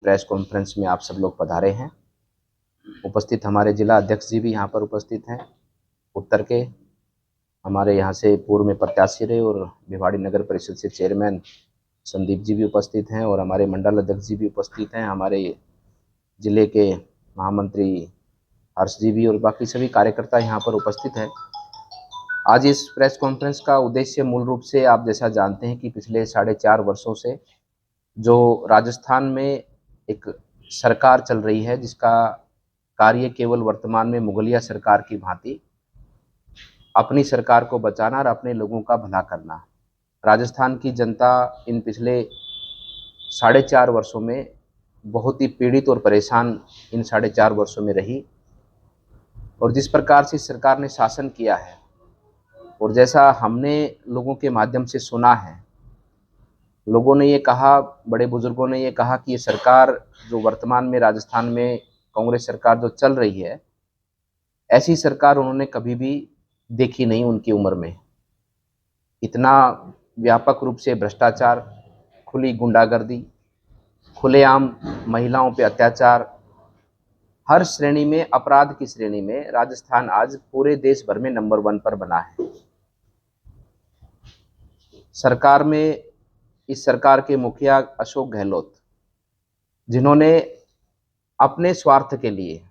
Press conference में आप सब लोग पधारे हैं। उपस्थित हमारे जिला अध्यक्ष जी भी यहाँ पर उपस्थित हैं। उत्तर के हमारे यहाँ से पूर्व में प्रत्याशी रहे और भिवाड़ी नगर परिषद से चेयरमैन संदीप जी भी उपस्थित हैं और हमारे मंडल अध्यक्ष जी भी उपस्थित हैं। हमारे जिले के महामंत्री हर्ष जी भी और बाकी सभी कार्यकर्ता यहाँ पर उपस्थित हैं। आज इस प्रेस कॉन्फ्रेंस का उद्देश्य मूल रूप से आप जैसा जानते हैं कि पिछले 4.5 वर्षों से जो राजस्थान में एक सरकार चल रही है, जिसका कार्य केवल वर्तमान में मुगलिया सरकार की भांति अपनी सरकार को बचाना और अपने लोगों का भला करना। राजस्थान की जनता इन पिछले 4.5 वर्षों में बहुत ही पीड़ित और परेशान इन 4.5 वर्षों में रही और जिस प्रकार से सरकार ने शासन किया है और जैसा हमने लोगों के माध्यम से सुना है, लोगों ने ये कहा, बड़े बुजुर्गों ने ये कहा कि ये सरकार जो वर्तमान में राजस्थान में कांग्रेस सरकार जो चल रही है, ऐसी सरकार उन्होंने कभी भी देखी नहीं उनकी उम्र में। इतना व्यापक रूप से भ्रष्टाचार, खुली गुंडागर्दी, खुलेआम महिलाओं पे अत्याचार, हर श्रेणी में, अपराध की श्रेणी में राजस्थान आज पूरे देश भर में नंबर 1 पर बना है। सरकार में इस सरकार के मुखिया अशोक गहलोत, जिन्होंने अपने स्वार्थ के लिए,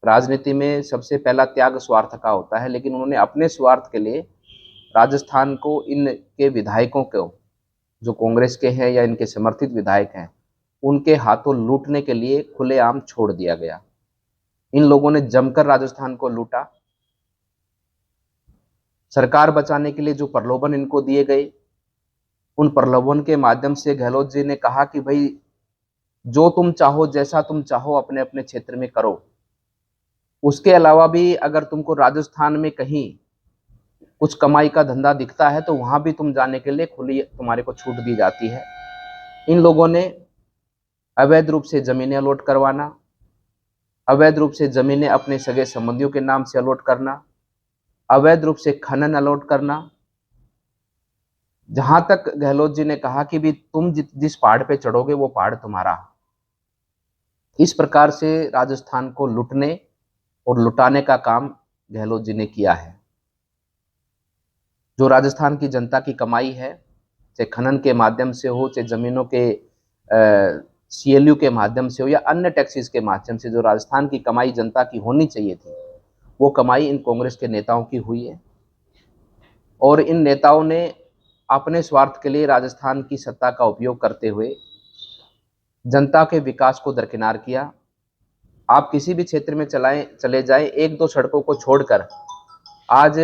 राजनीति में सबसे पहला त्याग स्वार्थ का होता है, लेकिन उन्होंने अपने स्वार्थ के लिए राजस्थान को, इनके विधायकों को जो कांग्रेस के हैं या इनके समर्थित विधायक हैं, उनके हाथों लूटने के लिए खुलेआम छोड़ दिया गया। इन लोगों ने जमकर राजस्थान को लूटा। सरकार बचाने के लिए जो प्रलोभन इनको दिए गए, उन प्रलोभन के माध्यम से गहलोत जी ने कहा कि भाई जो तुम चाहो, जैसा तुम चाहो अपने अपने क्षेत्र में करो। उसके अलावा भी अगर तुमको राजस्थान में कहीं कुछ कमाई का धंधा दिखता है तो वहां भी तुम जाने के लिए खुली तुम्हारे को छूट दी जाती है। इन लोगों ने अवैध रूप से जमीनें अलॉट करवाना, अवैध रूप से जमीनें अपने सगे संबंधियों के नाम से अलॉट करना, अवैध रूप से खनन अलॉट करना। जहां तक गहलोत जी ने कहा कि भी तुम जिस पहाड़ पे चढ़ोगे वो पहाड़ तुम्हारा। इस प्रकार से राजस्थान को लूटने और लुटाने का काम गहलोत जी ने किया है। जो राजस्थान की जनता की कमाई है, चाहे खनन के माध्यम से हो, चाहे जमीनों के CLU के माध्यम से हो या अन्य टैक्सेस के माध्यम से, जो राजस्थान की कमाई जनता की होनी चाहिए थी, वो कमाई इन कांग्रेस के नेताओं की हुई है। और इन नेताओं ने अपने स्वार्थ के लिए राजस्थान की सत्ता का उपयोग करते हुए जनता के विकास को दरकिनार किया। आप किसी भी क्षेत्र में चले जाएं, 1-2 सड़कों को छोड़कर आज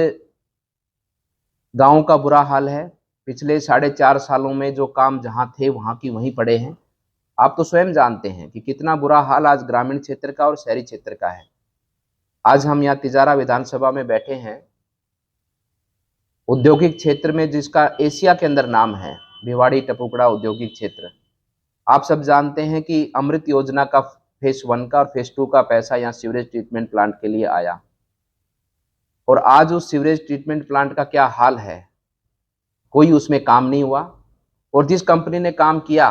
गांव का बुरा हाल है। पिछले 4.5 सालों में जो काम जहां थे वहां की वहीं पड़े हैं। आप तो स्वयं जानते हैं कि कितना बुरा हाल आज ग्रामीण क्षेत्र का और शहरी क्षेत्र का है। आज हम यहाँ तिजारा विधानसभा में बैठे हैं, औद्योगिक क्षेत्र में जिसका एशिया के अंदर नाम है, भिवाड़ी टपुकड़ा औद्योगिक क्षेत्र। आप सब जानते हैं कि अमृत योजना का फेज 1 का और फेज 2 का पैसा यहाँ सीवरेज ट्रीटमेंट प्लांट के लिए आया और आज उस सीवरेज ट्रीटमेंट प्लांट का क्या हाल है। कोई उसमें काम नहीं हुआ और जिस कंपनी ने काम किया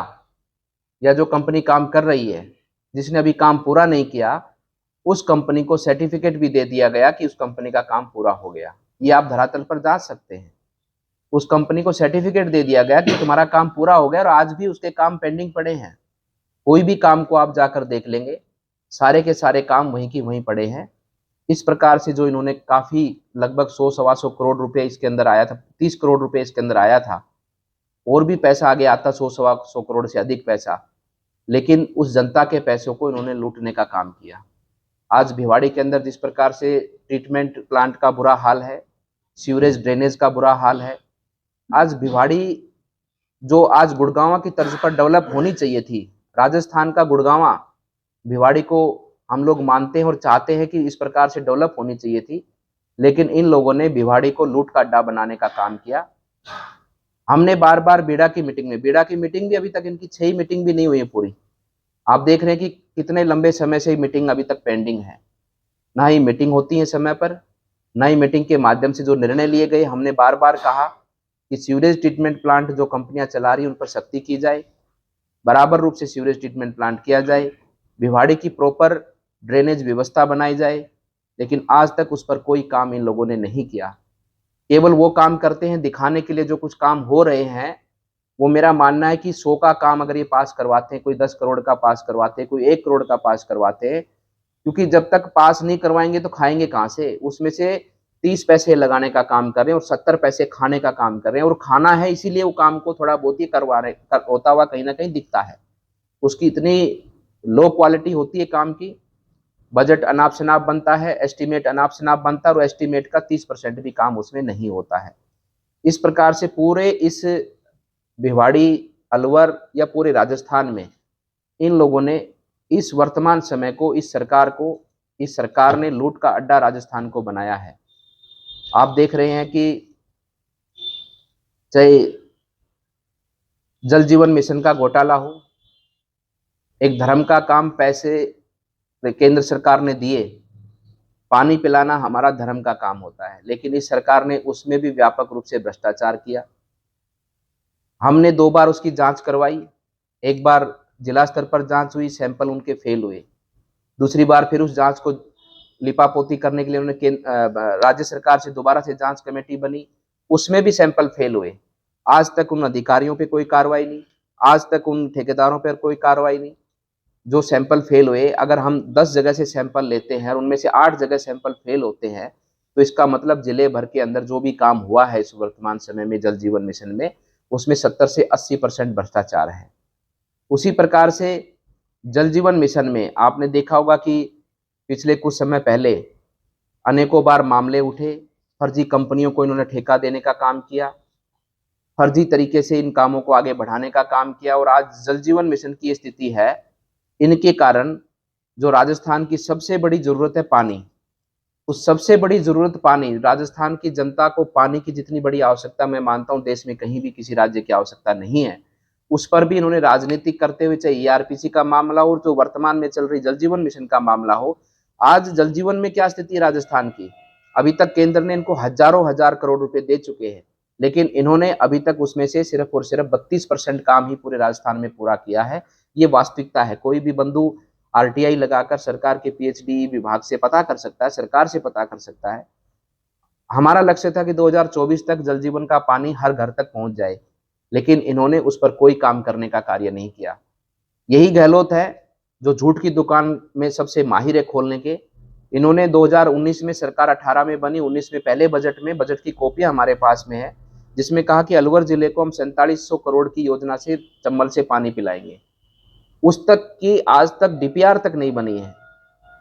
या जो कंपनी काम कर रही है, जिसने अभी काम पूरा नहीं किया, उस कंपनी को सर्टिफिकेट भी दे दिया गया कि उस कंपनी का काम पूरा हो गया। ये आप धरातल पर जांच सकते हैं। उस कंपनी को सर्टिफिकेट दे दिया गया कि तुम्हारा काम पूरा हो गया और आज भी उसके काम पेंडिंग पड़े हैं। कोई भी काम को आप जाकर देख लेंगे, सारे के सारे काम वहीं की वहीं पड़े हैं। इस प्रकार से जो इन्होंने काफी लगभग 100-125 करोड़ रुपए इसके अंदर आया था, 30 करोड़ रुपए इसके अंदर आया था, और भी पैसा आगे आता 100-125 करोड़ से अधिक पैसा, लेकिन उस जनता के पैसों को इन्होंने लूटने का काम किया। आज भिवाड़ी के अंदर जिस प्रकार से ट्रीटमेंट प्लांट का बुरा हाल है, सीवरेज ड्रेनेज का बुरा हाल है, आज भिवाड़ी जो आज गुड़गांव की तर्ज पर डेवलप होनी चाहिए थी, राजस्थान का गुड़गांव, भिवाड़ी को हम लोग मानते हैं और चाहते हैं कि इस प्रकार से डेवलप होनी चाहिए थी, लेकिन इन लोगों ने भिवाड़ी को लूट का अड्डा बनाने का काम किया। हमने बार बार बीड़ा की मीटिंग भी अभी तक इनकी 6 मीटिंग भी नहीं हुई है पूरी। आप देख रहे हैं कि कितने लंबे समय से मीटिंग अभी तक पेंडिंग है। ना ही मीटिंग होती है समय पर, ना ही मीटिंग के माध्यम से जो निर्णय लिए गए। हमने बार बार कहा कि सीवरेज ट्रीटमेंट प्लांट जो कंपनियां चला रही हैं उन पर सख्ती की जाए, बराबर रूप से सीवरेज ट्रीटमेंट प्लांट किया जाए, भिवाड़ी की प्रॉपर ड्रेनेज व्यवस्था बनाई जाए, लेकिन आज तक उस पर कोई काम इन लोगों ने नहीं किया। केवल वो काम करते हैं दिखाने के लिए। जो कुछ काम हो रहे हैं वो मेरा मानना है कि 100 का काम अगर ये पास करवाते हैं, कोई 10 करोड़ का पास करवाते हैं, कोई 1 करोड़ का पास करवाते हैं, क्योंकि जब तक पास नहीं करवाएंगे तो खाएंगे कहाँ से। उसमें से 30 पैसे लगाने का काम कर रहे हैं और 70 पैसे खाने का काम कर रहे हैं, और खाना है इसीलिए वो काम को थोड़ा बहुत ही करवा रहे होता हुआ कहीं ना कहीं दिखता है। उसकी इतनी लो क्वालिटी होती है काम की, बजट अनाप शनाप बनता है, एस्टीमेट अनाप शनाप बनता है, और एस्टीमेट का 30% भी काम उसमें नहीं होता है। इस प्रकार से पूरे इस भिवाड़ी, अलवर या पूरे राजस्थान में इन लोगों ने इस वर्तमान समय को, इस सरकार ने लूट का अड्डा राजस्थान को बनाया है। आप देख रहे हैं कि चाहे जल जीवन मिशन का घोटाला हो, एक धर्म का काम पैसे केंद्र सरकार ने दिए, पानी पिलाना हमारा धर्म का काम होता है, लेकिन इस सरकार ने उसमें भी व्यापक रूप से भ्रष्टाचार किया। हमने 2 बार उसकी जांच करवाई। एक बार जिला स्तर पर जांच हुई, सैंपल उनके फेल हुए। दूसरी बार फिर उस जांच को लिपापोती करने के लिए उन्होंने राज्य सरकार से दोबारा से जांच कमेटी बनी, उसमें भी सैंपल फेल हुए। आज तक उन अधिकारियों पे कोई कार्रवाई नहीं, आज तक उन ठेकेदारों पर कोई कार्रवाई नहीं। जो सैंपल फेल हुए, अगर हम 10 जगह से सैंपल लेते हैं और उनमें से 8 जगह सैंपल फेल होते हैं, तो इसका मतलब जिले भर के अंदर जो भी काम हुआ है इस वर्तमान समय में जल जीवन मिशन में, उसमें 70 से 80% भ्रष्टाचार है। उसी प्रकार से जल जीवन मिशन में आपने देखा होगा कि पिछले कुछ समय पहले अनेकों बार मामले उठे, फर्जी कंपनियों को इन्होंने ठेका देने का काम किया, फर्जी तरीके से इन कामों को आगे बढ़ाने का काम किया, और आज जल जीवन मिशन की स्थिति है इनके कारण। जो राजस्थान की सबसे बड़ी जरूरत है पानी, उस सबसे बड़ी जरूरत पानी, राजस्थान की जनता को पानी की जितनी बड़ी आवश्यकता मैं मानता हूं देश में कहीं भी किसी राज्य की आवश्यकता नहीं है, उस पर भी इन्होंने राजनीति करते हुए, चाहे ईआरपीसी का मामला हो, जो वर्तमान में चल रही जल जीवन मिशन का मामला हो। आज जल जीवन में क्या स्थिति है राजस्थान की? अभी तक केंद्र ने इनको हजारों हजार करोड़ रुपए दे चुके हैं, लेकिन इन्होंने अभी तक उसमें से सिर्फ और सिर्फ 32% काम ही पूरे राजस्थान में पूरा किया है। ये वास्तविकता है। कोई भी बंधु आरटीआई लगाकर सरकार के पीएचडी विभाग से पता कर सकता है, सरकार से पता कर सकता है। हमारा लक्ष्य था कि 2024 तक जल जीवन का पानी हर घर तक पहुंच जाए, लेकिन इन्होंने उस पर कोई काम करने का कार्य नहीं किया। यही गहलोत है जो झूठ की दुकान में सबसे माहिर है खोलने के। इन्होंने 2019 में सरकार 18 में बनी, 19 में पहले बजट में, बजट की कॉपी हमारे पास में है, जिसमें कहा कि अलवर जिले को हम 4700 करोड़ की योजना से चंबल से पानी पिलाएंगे। उस तक की आज तक डीपीआर तक नहीं बनी है।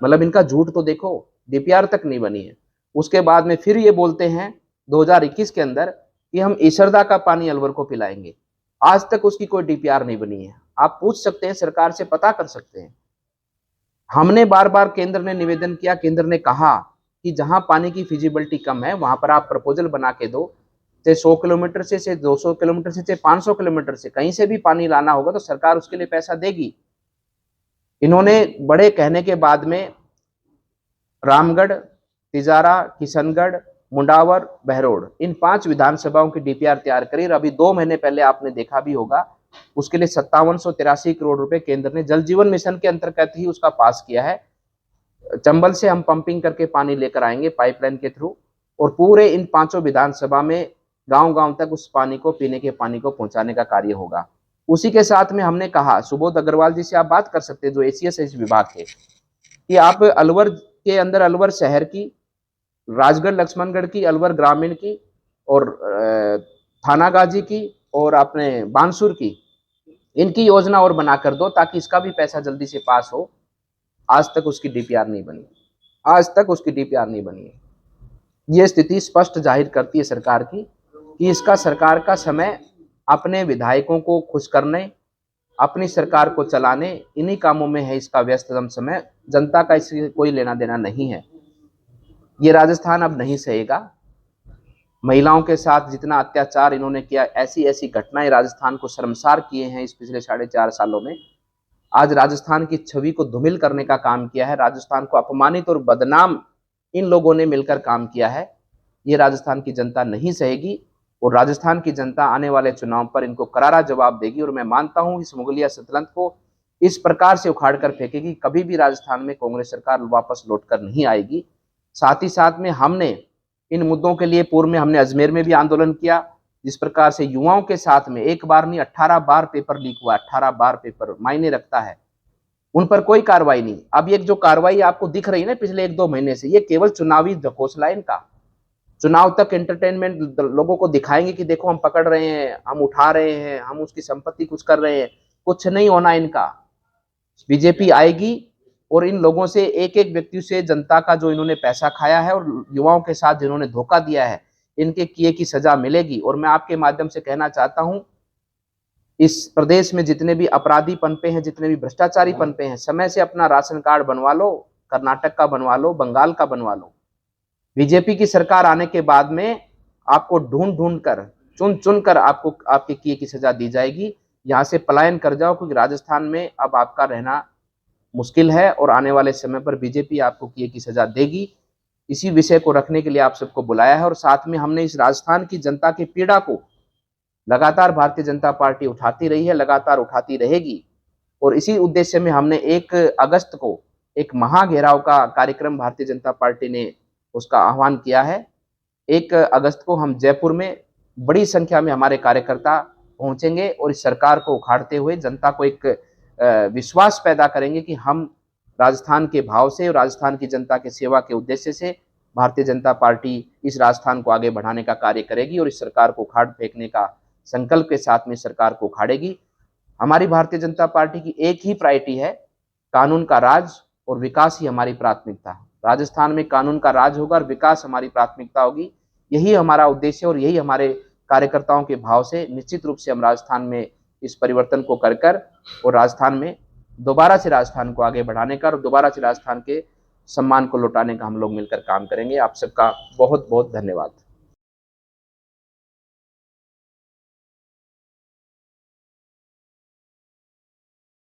मतलब इनका झूठ तो देखो, डीपीआर तक नहीं बनी है। उसके बाद में फिर ये बोलते हैं 2021 के अंदर कि हम ईसरदा का पानी अलवर को पिलाएंगे। आज तक उसकी कोई डीपीआर नहीं बनी है। आप पूछ सकते हैं, सरकार से पता कर सकते हैं। हमने बार बार केंद्र ने निवेदन किया, केंद्र ने कहा कि जहां पानी की फिजिबिलिटी कम है वहां पर आप प्रपोजल बना के दो, चाहे 100 किलोमीटर से 200 किलोमीटर से, चाहे 500 किलोमीटर से, कहीं से भी पानी लाना होगा तो सरकार उसके लिए पैसा देगी। इन्होंने बड़े कहने के बाद में रामगढ़, तिजारा, किशनगढ़, मुंडावर, बहरोड, इन 5 विधानसभाओं की डीपीआर तैयार करी, और अभी 2 महीने पहले आपने देखा भी होगा उसके लिए 5783 करोड़ रुपए केंद्र ने जल जीवन मिशन के अंतर्गत ही उसका पास किया है। चंबल से हम पंपिंग करके पानी लेकर आएंगे पाइपलाइन के थ्रू, और पूरे इन 5 विधानसभा में गांव गांव तक उस पानी को, पीने के पानी को पहुंचाने का कार्य होगा। उसी के साथ में हमने कहा, सुबोध अग्रवाल जी से आप बात कर सकते हैं जो एसीएस है इस विभाग के, कि आप अलवर के अंदर, अलवर शहर की, राजगढ़ लक्ष्मणगढ़ की, अलवर ग्रामीण की, और थानागाजी की, और अपने बानसूर की, इनकी योजना और बनाकर दो ताकि इसका भी पैसा जल्दी से पास हो। आज तक उसकी डीपीआर नहीं बनी, आज तक उसकी डीपीआर नहीं बनी है। ये स्थिति स्पष्ट जाहिर करती है सरकार की कि इसका सरकार का समय अपने विधायकों को खुश करने, अपनी सरकार को चलाने, इन्हीं कामों में है इसका व्यस्ततम समय। जनता का इससे कोई लेना देना नहीं है। ये राजस्थान अब नहीं सहेगा। महिलाओं के साथ जितना अत्याचार इन्होंने किया, ऐसी ऐसी घटनाएं राजस्थान को शर्मसार किए हैं इस पिछले 4.5 सालों में। आज राजस्थान की छवि को धूमिल करने का काम किया है, राजस्थान को अपमानित और बदनाम इन लोगों ने मिलकर काम किया है। ये राजस्थान की जनता नहीं सहेगी। और राजस्थान की जनता आने वाले चुनाव पर इनको करारा जवाब देगी। और मैं मानता हूं इस मुगलिया सल्तनत को इस प्रकार से उखाड़ कर फेंकेगी, कभी भी राजस्थान में कांग्रेस सरकार वापस लौट कर नहीं आएगी। साथ ही साथ में हमने इन मुद्दों के लिए पूर्व में हमने अजमेर में भी आंदोलन किया, जिस प्रकार से युवाओं के साथ में एक बार नहीं 18 बार पेपर लीक हुआ, 18 बार पेपर मायने रखता है, उन पर कोई कार्रवाई नहीं। अब ये जो कार्रवाई आपको दिख रही है ना पिछले 1-2 महीने से, ये केवल चुनावी ढकोसला है इनका। चुनाव तक एंटरटेनमेंट लोगों को दिखाएंगे कि देखो हम पकड़ रहे हैं, हम उठा रहे हैं, हम उसकी संपत्ति कुछ कर रहे हैं। कुछ नहीं होना इनका। बीजेपी आएगी और इन लोगों से एक एक व्यक्ति से जनता का जो इन्होंने पैसा खाया है और युवाओं के साथ जिन्होंने धोखा दिया है, इनके किए की सजा मिलेगी। और मैं आपके माध्यम से कहना चाहता हूं, इस प्रदेश में जितने भी अपराधी पनपे हैं, जितने भी भ्रष्टाचारी पनपे हैं, समय से अपना राशन कार्ड बनवा लो, कर्नाटक का बनवा लो, बंगाल का बनवा लो। बीजेपी की सरकार आने के बाद में आपको ढूंढ ढूंढ कर, चुन चुन कर आपको आपके किए की सजा दी जाएगी। यहां से पलायन कर जाओ, क्योंकि राजस्थान में अब आपका रहना मुश्किल है और आने वाले समय पर बीजेपी आपको किए की सजा देगी। इसी विषय को रखने के लिए आप सबको बुलाया है। और साथ में हमने इस राजस्थान की जनता की पीड़ा को लगातार भारतीय जनता पार्टी उठाती रही है, लगातार उठाती रहेगी। और इसी उद्देश्य में हमने 1 अगस्त को एक महाघेराव का कार्यक्रम भारतीय जनता पार्टी ने उसका आह्वान किया है। 1 अगस्त को हम जयपुर में बड़ी संख्या में हमारे कार्यकर्ता पहुंचेंगे और इस सरकार को उखाड़ते हुए जनता को एक विश्वास पैदा करेंगे कि हम राजस्थान के भाव से और राजस्थान की जनता के सेवा के उद्देश्य से भारतीय जनता पार्टी इस राजस्थान को आगे बढ़ाने का कार्य करेगी और इस सरकार को उखाड़ फेंकने का संकल्प के साथ में सरकार को उखाड़ेगी। हमारी भारतीय जनता पार्टी की एक ही प्रायोरिटी है, कानून का राज और विकास ही हमारी प्राथमिकता है। राजस्थान में कानून का राज होगा और विकास हमारी प्राथमिकता होगी। यही हमारा उद्देश्य और यही हमारे कार्यकर्ताओं के भाव से निश्चित रूप से हम राजस्थान में इस परिवर्तन को कर और राजस्थान में दोबारा से राजस्थान को आगे बढ़ाने का और दोबारा से राजस्थान के सम्मान को लौटाने का हम लोग मिलकर काम करेंगे। आप सबका बहुत बहुत धन्यवाद।